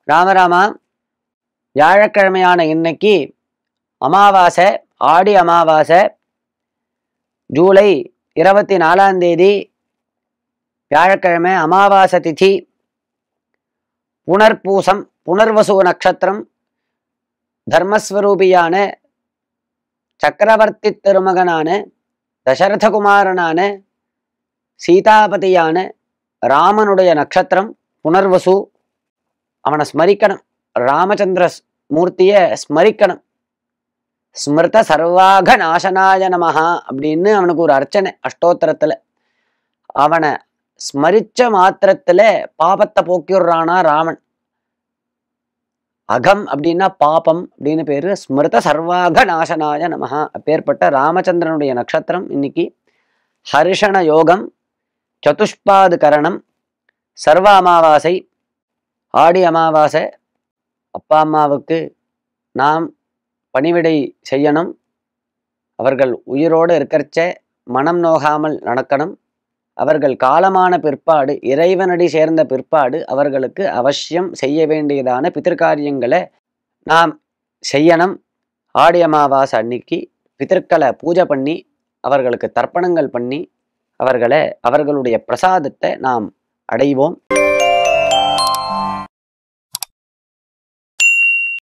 ராமராமா, வியாழக்கிழமையான இன்னைக்கு அமாவாசை, ஆடி அமாவாசை, ஜூலை 24ஆம் தேதி வியாழக்கிழமை, அமாவாசை திதி, புனர்பூசம், புனர்வசு நட்சத்திரம், தர்மஸ்வரூபியான சக்கரவர்த்தி திருமகனான தசரதகுமாரனான சீதாபதியான ராமனுடைய நட்சத்திரம் புனர்வசு. அவனை ஸ்மரிக்கணும், ராமச்சந்திர மூர்த்தியை ஸ்மரிக்கணும். ஸ்மிருத சர்வாக நாசனாய நமஹா அப்படின்னு அவனுக்கு ஒரு அர்ச்சனை அஷ்டோத்திரத்துல. அவனை ஸ்மரிச்ச மாத்திரத்துல பாபத்தை போக்கிடுறானா ராமன். அகம் அப்படின்னா பாபம் அப்படின்னு பேரு. ஸ்மிருத சர்வாக நாசனாய நமஹா. அப்பேற்பட்ட ராமச்சந்திரனுடைய நட்சத்திரம் இன்னைக்கு. ஹர்ஷண யோகம், சதுஷ்பாது கரணம், சர்வ அமாவாசை, ஆடி அமாவாசை. அப்பா அம்மாவுக்கு நாம் பணிவிடை செய்யணும். அவர்கள் உயிரோடு இருக்கிறச்ச மனம் நோகாமல் நடக்கணும். அவர்கள் காலமான பிற்பாடு, இறைவனடி சேர்ந்த பிற்பாடு அவர்களுக்கு அவசியம் செய்ய வேண்டியதான பித்திருக்காரியங்களை நாம் செய்யணும். ஆடி அமாவாசை அன்னைக்கு பித்திருக்களை பூஜை பண்ணி, அவர்களுக்கு தர்ப்பணங்கள் பண்ணி, அவர்களுடைய பிரசாதத்தை நாம் அடைவோம்.